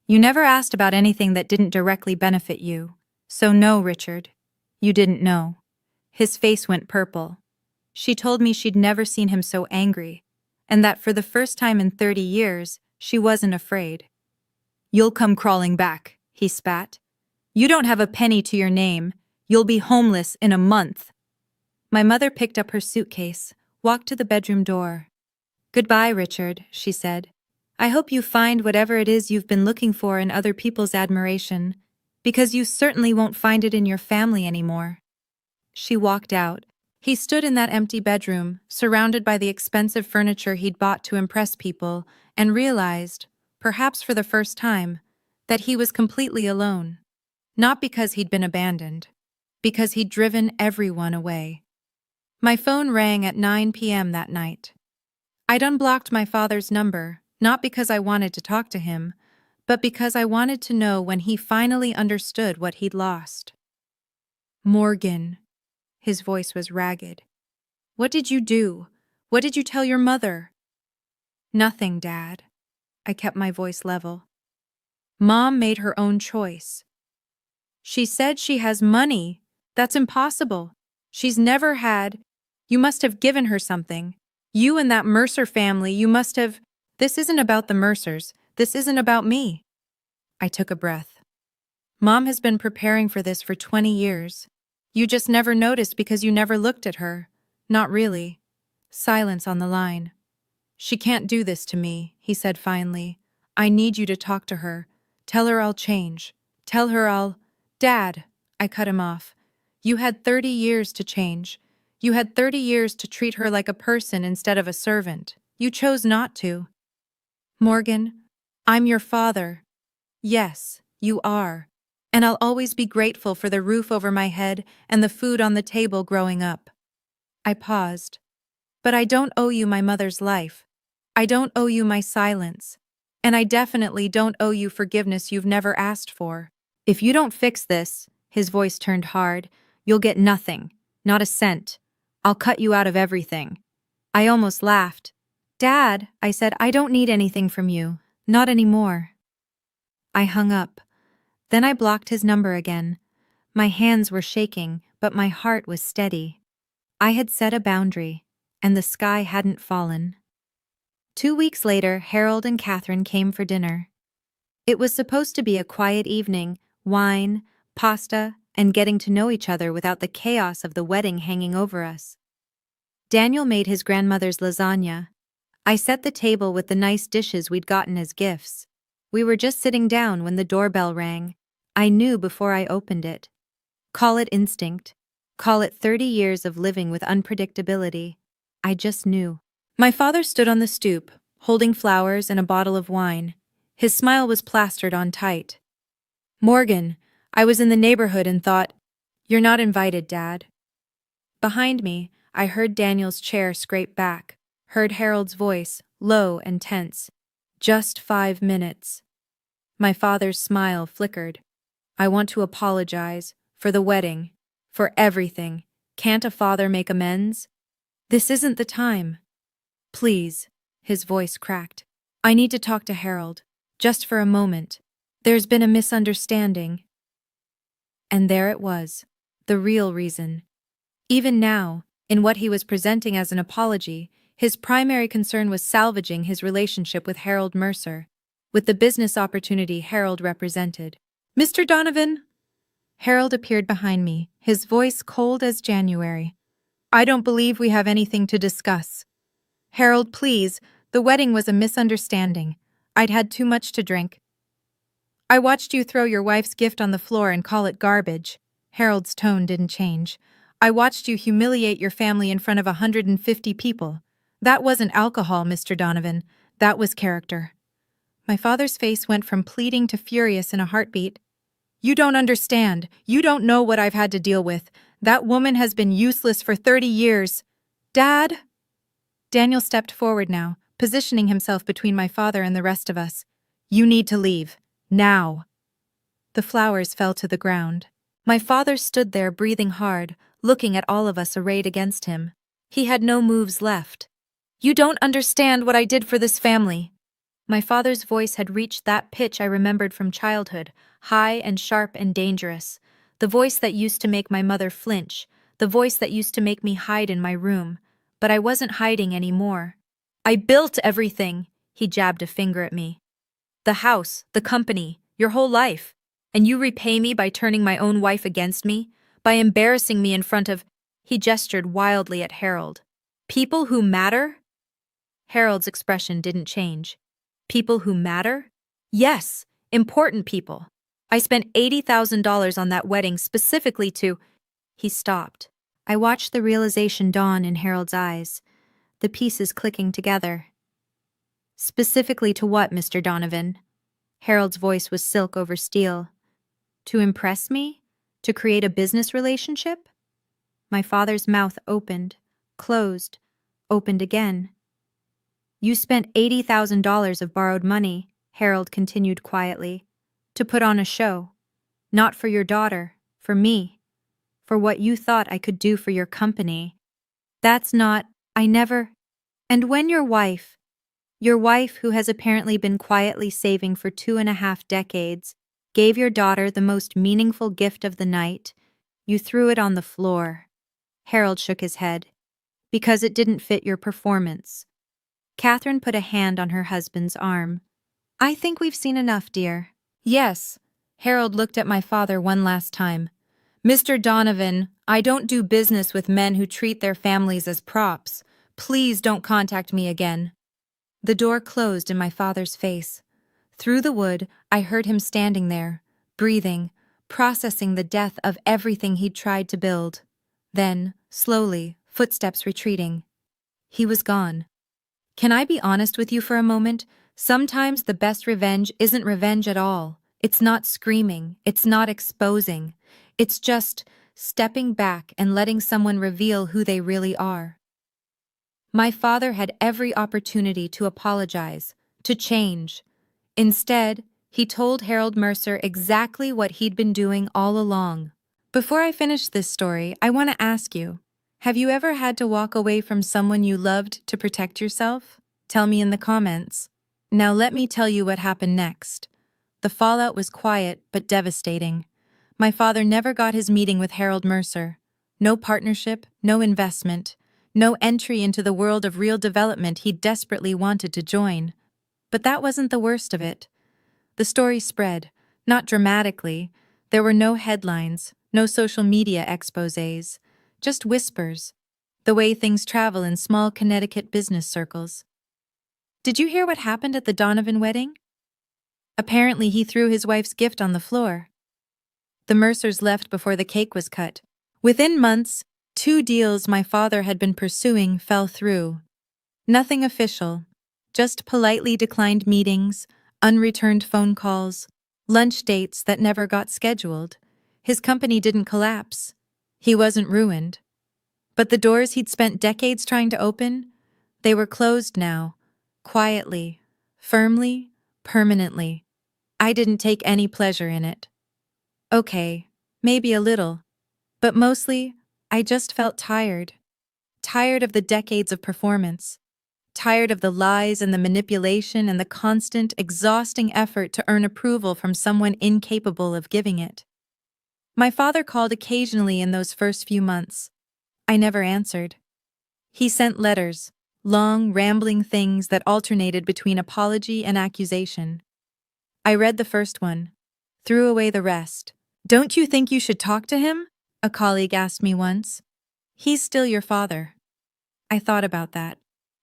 You never asked about anything that didn't directly benefit you. So no, Richard. You didn't know. His face went purple. She told me she'd never seen him so angry, and that for the first time in 30 years, she wasn't afraid. You'll come crawling back, he spat. You don't have a penny to your name. You'll be homeless in a month. My mother picked up her suitcase, walked to the bedroom door. Goodbye, Richard, she said. I hope you find whatever it is you've been looking for in other people's admiration, because you certainly won't find it in your family anymore. She walked out. He stood in that empty bedroom, surrounded by the expensive furniture he'd bought to impress people, and realized, perhaps for the first time, that he was completely alone. Not because he'd been abandoned, because he'd driven everyone away. My phone rang at 9 p.m. that night. I'd unblocked my father's number, not because I wanted to talk to him, but because I wanted to know when he finally understood what he'd lost. Morgan. His voice was ragged. What did you do? What did you tell your mother? Nothing, Dad. I kept my voice level. Mom made her own choice. She said she has money. That's impossible. She's never had. You must have given her something. You and that Mercer family, you must have. This isn't about the Mercers. This isn't about me. I took a breath. Mom has been preparing for this for 20 years. You just never noticed because you never looked at her. Not really. Silence on the line. She can't do this to me, he said finally. I need you to talk to her. Tell her I'll change. Tell her I'll... Dad, I cut him off. You had 30 years to change. You had 30 years to treat her like a person instead of a servant. You chose not to. Morgan, I'm your father. Yes, you are. And I'll always be grateful for the roof over my head and the food on the table growing up. I paused. But I don't owe you my mother's life. I don't owe you my silence. And I definitely don't owe you forgiveness you've never asked for. If you don't fix this, his voice turned hard, you'll get nothing, not a cent. I'll cut you out of everything. I almost laughed. Dad, I said, I don't need anything from you. Not anymore. I hung up. Then I blocked his number again. My hands were shaking, but my heart was steady. I had set a boundary, and the sky hadn't fallen. 2 weeks later, Harold and Catherine came for dinner. It was supposed to be a quiet evening, wine, pasta, and getting to know each other without the chaos of the wedding hanging over us. Daniel made his grandmother's lasagna. I set the table with the nice dishes we'd gotten as gifts. We were just sitting down when the doorbell rang. I knew before I opened it. Call it instinct. Call it 30 years of living with unpredictability. I just knew. My father stood on the stoop, holding flowers and a bottle of wine. His smile was plastered on tight. Morgan, I was in the neighborhood and thought, you're not invited, Dad. Behind me, I heard Daniel's chair scrape back, heard Harold's voice, low and tense. Just 5 minutes. My father's smile flickered. I want to apologize, for the wedding, for everything. Can't a father make amends? This isn't the time. Please, his voice cracked. I need to talk to Harold, just for a moment. There's been a misunderstanding. And there it was, the real reason. Even now, in what he was presenting as an apology, his primary concern was salvaging his relationship with Harold Mercer, with the business opportunity Harold represented. Mr. Donovan? Harold appeared behind me, his voice cold as January. I don't believe we have anything to discuss. Harold, please, the wedding was a misunderstanding. I'd had too much to drink. I watched you throw your wife's gift on the floor and call it garbage. Harold's tone didn't change. I watched you humiliate your family in front of 150 people. That wasn't alcohol, Mr. Donovan. That was character. My father's face went from pleading to furious in a heartbeat. You don't understand. You don't know what I've had to deal with. That woman has been useless for 30 years. Dad? Daniel stepped forward now, positioning himself between my father and the rest of us. You need to leave. Now. The flowers fell to the ground. My father stood there breathing hard, looking at all of us arrayed against him. He had no moves left. You don't understand what I did for this family. My father's voice had reached that pitch I remembered from childhood, high and sharp and dangerous. The voice that used to make my mother flinch, the voice that used to make me hide in my room. But I wasn't hiding anymore. I built everything, he jabbed a finger at me. The house, the company, your whole life. And you repay me by turning my own wife against me, by embarrassing me in front of— He gestured wildly at Harold. People who matter? Harold's expression didn't change. People who matter? Yes, important people. I spent $80,000 on that wedding specifically to— He stopped. I watched the realization dawn in Harold's eyes, the pieces clicking together. Specifically to what, Mr. Donovan? Harold's voice was silk over steel. To impress me? To create a business relationship? My father's mouth opened, closed, opened again. You spent $80,000 of borrowed money, Harold continued quietly, to put on a show. Not for your daughter, for me. For what you thought I could do for your company. That's not— I never— And when your wife who has apparently been quietly saving for 2.5 decades, gave your daughter the most meaningful gift of the night, you threw it on the floor. Harold shook his head. Because it didn't fit your performance. Catherine put a hand on her husband's arm. I think we've seen enough, dear. Yes. Harold looked at my father one last time. Mr. Donovan, I don't do business with men who treat their families as props. Please don't contact me again. The door closed in my father's face. Through the wood, I heard him standing there, breathing, processing the death of everything he'd tried to build. Then, slowly, footsteps retreating. He was gone. Can I be honest with you for a moment? Sometimes the best revenge isn't revenge at all. It's not screaming. It's not exposing. It's just stepping back and letting someone reveal who they really are. My father had every opportunity to apologize, to change. Instead, he told Harold Mercer exactly what he'd been doing all along. Before I finish this story, I want to ask you, have you ever had to walk away from someone you loved to protect yourself? Tell me in the comments. Now let me tell you what happened next. The fallout was quiet but devastating. My father never got his meeting with Harold Mercer. No partnership, no investment, no entry into the world of real development he desperately wanted to join. But that wasn't the worst of it. The story spread, not dramatically. There were no headlines, no social media exposés, just whispers, the way things travel in small Connecticut business circles. Did you hear what happened at the Donovan wedding? Apparently he threw his wife's gift on the floor. The Mercers left before the cake was cut. Within months, 2 deals my father had been pursuing fell through. Nothing official, just politely declined meetings, unreturned phone calls, lunch dates that never got scheduled. His company didn't collapse. He wasn't ruined. But the doors he'd spent decades trying to open, they were closed now, quietly, firmly, permanently. I didn't take any pleasure in it. Okay, maybe a little, but mostly, I just felt tired. Tired of the decades of performance. Tired of the lies and the manipulation and the constant, exhausting effort to earn approval from someone incapable of giving it. My father called occasionally in those first few months. I never answered. He sent letters, long, rambling things that alternated between apology and accusation. I read the first one, threw away the rest. Don't you think you should talk to him? A colleague asked me once. He's still your father. I thought about that.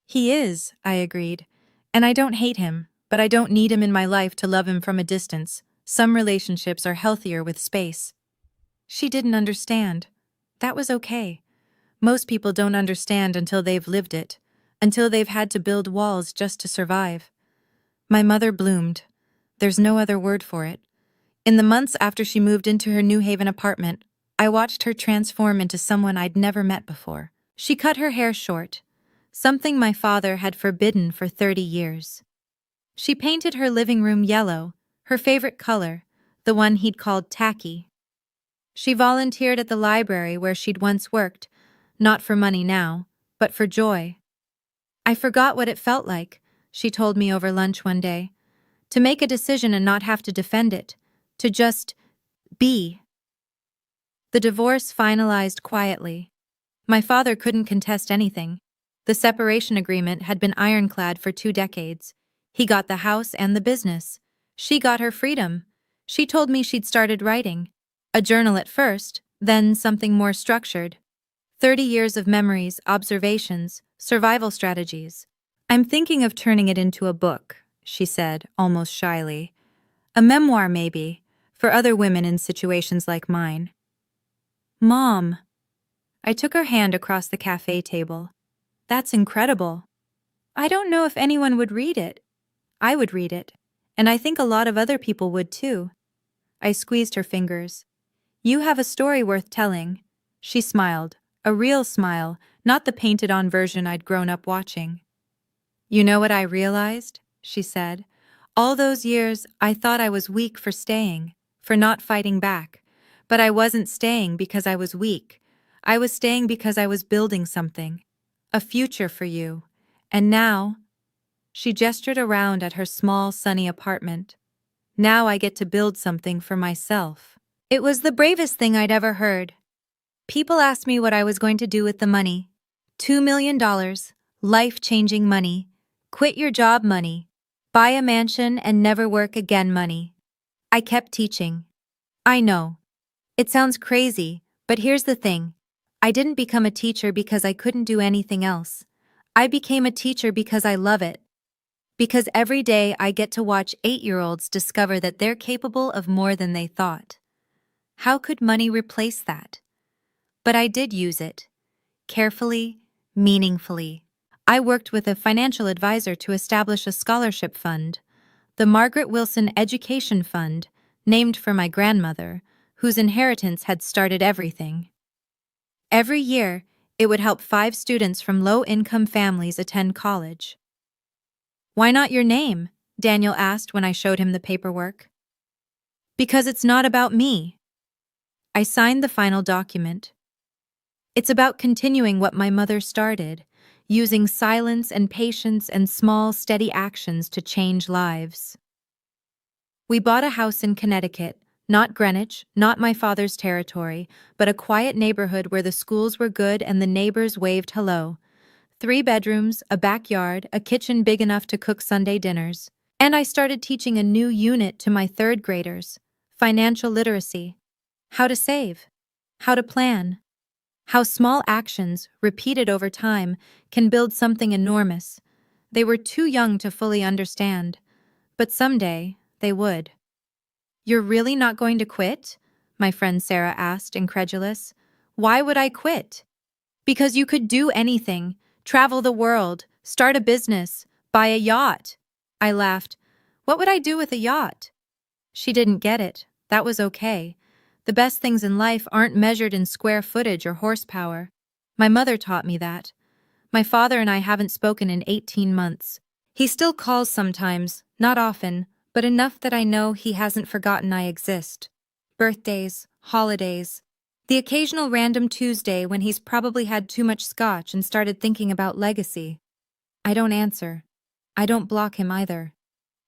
He is, I agreed. And I don't hate him, but I don't need him in my life to love him from a distance. Some relationships are healthier with space. She didn't understand. That was okay. Most people don't understand until they've lived it, until they've had to build walls just to survive. My mother bloomed. There's no other word for it. In the months after she moved into her New Haven apartment, I watched her transform into someone I'd never met before. She cut her hair short, something my father had forbidden for 30 years. She painted her living room yellow, her favorite color, the one he'd called tacky. She volunteered at the library where she'd once worked, not for money now, but for joy. I forgot what it felt like, she told me over lunch one day, to make a decision and not have to defend it, to just be. The divorce finalized quietly. My father couldn't contest anything. The separation agreement had been ironclad for 2 decades. He got the house and the business. She got her freedom. She told me she'd started writing. A journal at first, then something more structured. 30 years of memories, observations, survival strategies. I'm thinking of turning it into a book, she said, almost shyly. A memoir, maybe, for other women in situations like mine. Mom. I took her hand across the cafe table. That's incredible. I don't know if anyone would read it. I would read it, and I think a lot of other people would too. I squeezed her fingers. You have a story worth telling. She smiled, a real smile, not the painted-on version I'd grown up watching. You know what I realized? She said. All those years, I thought I was weak for staying, for not fighting back. But I wasn't staying because I was weak. I was staying because I was building something. A future for you. And now, she gestured around at her small, sunny apartment. Now I get to build something for myself. It was the bravest thing I'd ever heard. People asked me what I was going to do with the money. $2 million, life-changing money, quit your job money, buy a mansion and never work again money. I kept teaching. I know. It sounds crazy, but here's the thing. I didn't become a teacher because I couldn't do anything else. I became a teacher because I love it. Because every day I get to watch 8-year-olds discover that they're capable of more than they thought. How could money replace that? But I did use it. Carefully, meaningfully. I worked with a financial advisor to establish a scholarship fund, the Margaret Wilson Education Fund, named for my grandmother, whose inheritance had started everything. Every year, it would help 5 students from low-income families attend college. Why not your name? Daniel asked when I showed him the paperwork. Because it's not about me. I signed the final document. It's about continuing what my mother started, using silence and patience and small, steady actions to change lives. We bought a house in Connecticut, not Greenwich, not my father's territory, but a quiet neighborhood where the schools were good and the neighbors waved hello. 3 bedrooms, a backyard, a kitchen big enough to cook Sunday dinners. And I started teaching a new unit to my 3rd graders, financial literacy. How to save. How to plan. How small actions, repeated over time, can build something enormous. They were too young to fully understand, but someday they would. You're really not going to quit? My friend Sarah asked, incredulous. Why would I quit? Because you could do anything, travel the world, start a business, buy a yacht. I laughed. What would I do with a yacht? She didn't get it. That was okay. The best things in life aren't measured in square footage or horsepower. My mother taught me that. My father and I haven't spoken in 18 months. He still calls sometimes, not often, but enough that I know he hasn't forgotten I exist. Birthdays, holidays, the occasional random Tuesday when he's probably had too much scotch and started thinking about legacy. I don't answer. I don't block him either.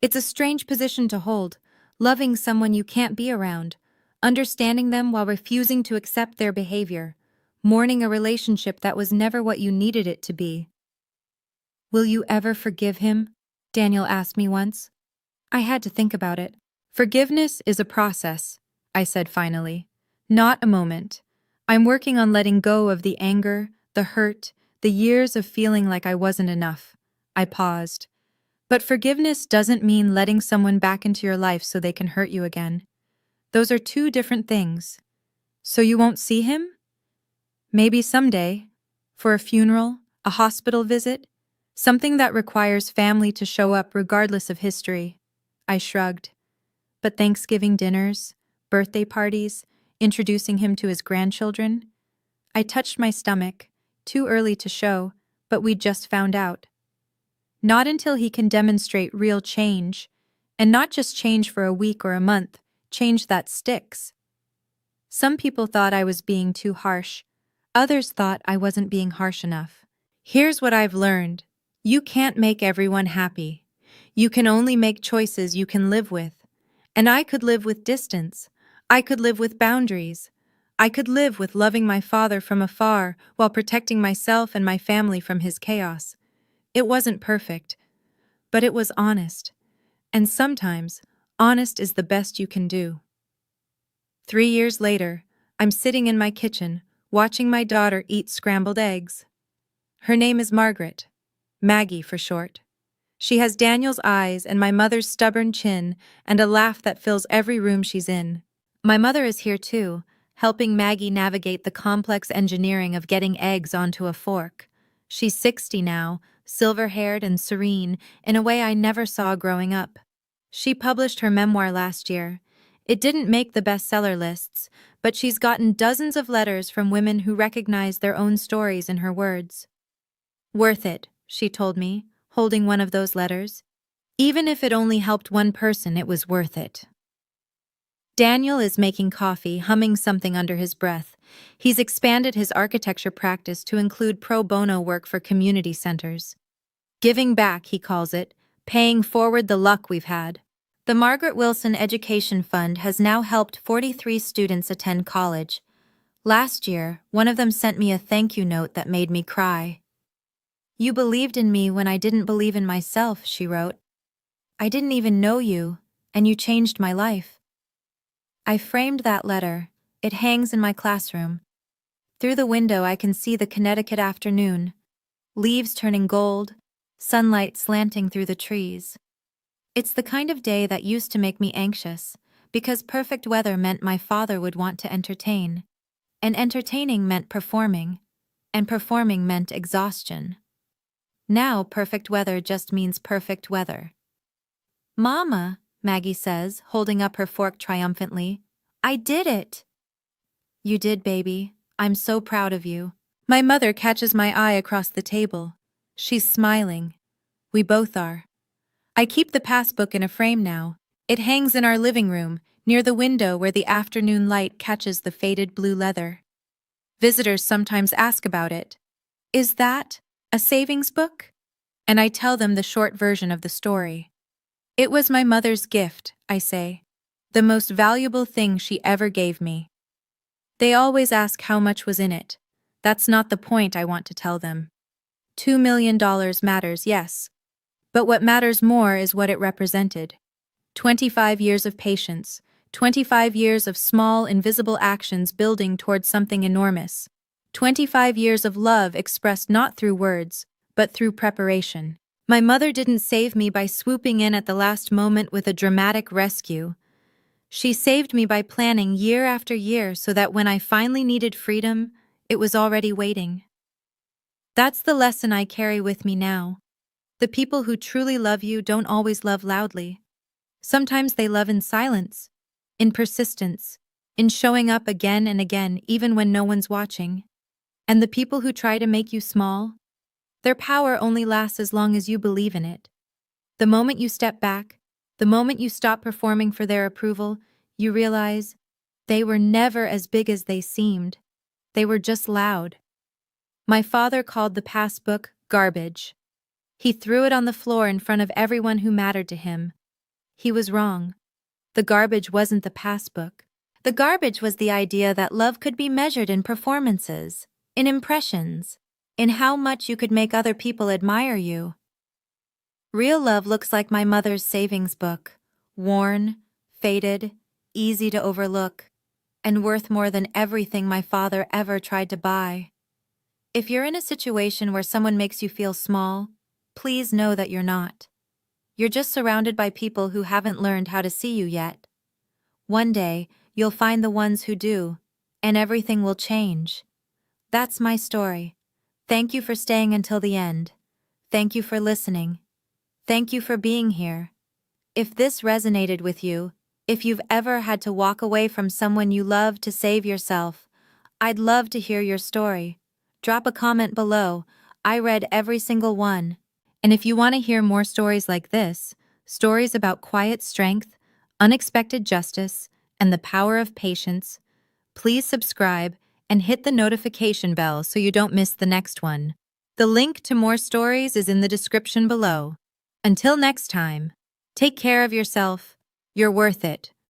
It's a strange position to hold, loving someone you can't be around, understanding them while refusing to accept their behavior, mourning a relationship that was never what you needed it to be. Will you ever forgive him? Daniel asked me once. I had to think about it. Forgiveness is a process, I said finally, not a moment. I'm working on letting go of the anger, the hurt, the years of feeling like I wasn't enough. I paused. But forgiveness doesn't mean letting someone back into your life so they can hurt you again. Those are 2 different things. So you won't see him? Maybe someday. For a funeral, a hospital visit. Something that requires family to show up regardless of history. I shrugged. But Thanksgiving dinners, birthday parties, introducing him to his grandchildren? I touched my stomach, too early to show, but we'd just found out. Not until he can demonstrate real change, and not just change for a week or a month, change that sticks. Some people thought I was being too harsh. Others thought I wasn't being harsh enough. Here's what I've learned. You can't make everyone happy. You can only make choices you can live with. And I could live with distance. I could live with boundaries. I could live with loving my father from afar while protecting myself and my family from his chaos. It wasn't perfect, but it was honest. And sometimes, honest is the best you can do. 3 years later, I'm sitting in my kitchen, watching my daughter eat scrambled eggs. Her name is Margaret, Maggie for short. She has Daniel's eyes and my mother's stubborn chin and a laugh that fills every room she's in. My mother is here too, helping Maggie navigate the complex engineering of getting eggs onto a fork. She's 60 now, silver-haired and serene, in a way I never saw growing up. She published her memoir last year. It didn't make the bestseller lists, but she's gotten dozens of letters from women who recognize their own stories in her words. Worth it, she told me, holding one of those letters. Even if it only helped one person, it was worth it. Daniel is making coffee, humming something under his breath. He's expanded his architecture practice to include pro bono work for community centers. Giving back, he calls it, paying forward the luck we've had. The Margaret Wilson Education Fund has now helped 43 students attend college. Last year, one of them sent me a thank you note that made me cry. "You believed in me when I didn't believe in myself," she wrote. "I didn't even know you, and you changed my life." I framed that letter. It hangs in my classroom. Through the window I can see the Connecticut afternoon, leaves turning gold, sunlight slanting through the trees. It's the kind of day that used to make me anxious, because perfect weather meant my father would want to entertain, and entertaining meant performing, and performing meant exhaustion. Now perfect weather just means perfect weather. "Mama," Maggie says, holding up her fork triumphantly, "I did it." "You did, baby. I'm so proud of you." My mother catches my eye across the table. She's smiling. We both are. I keep the passbook in a frame now. It hangs in our living room, near the window where the afternoon light catches the faded blue leather. Visitors sometimes ask about it. "Is that a savings book?" And I tell them the short version of the story. "It was my mother's gift," I say. "The most valuable thing she ever gave me." They always ask how much was in it. That's not the point I want to tell them. $2 million matters, yes. But what matters more is what it represented. 25 years of patience, 25 years of small, invisible actions building towards something enormous. 25 years of love expressed not through words, but through preparation. My mother didn't save me by swooping in at the last moment with a dramatic rescue. She saved me by planning year after year so that when I finally needed freedom, it was already waiting. That's the lesson I carry with me now. The people who truly love you don't always love loudly. Sometimes they love in silence, in persistence, in showing up again and again even when no one's watching. And the people who try to make you small, their power only lasts as long as you believe in it. The moment you step back, the moment you stop performing for their approval, you realize they were never as big as they seemed. They were just loud. My father called the passbook garbage. He threw it on the floor in front of everyone who mattered to him. He was wrong. The garbage wasn't the passbook. The garbage was the idea that love could be measured in performances, in impressions, in how much you could make other people admire you. Real love looks like my mother's savings book, worn, faded, easy to overlook, and worth more than everything my father ever tried to buy. If you're in a situation where someone makes you feel small, please know that you're not. You're just surrounded by people who haven't learned how to see you yet. One day, you'll find the ones who do, and everything will change. That's my story. Thank you for staying until the end. Thank you for listening. Thank you for being here. If this resonated with you, if you've ever had to walk away from someone you love to save yourself, I'd love to hear your story. Drop a comment below. I read every single one. And if you want to hear more stories like this, stories about quiet strength, unexpected justice, and the power of patience, please subscribe and hit the notification bell so you don't miss the next one. The link to more stories is in the description below. Until next time, take care of yourself. You're worth it.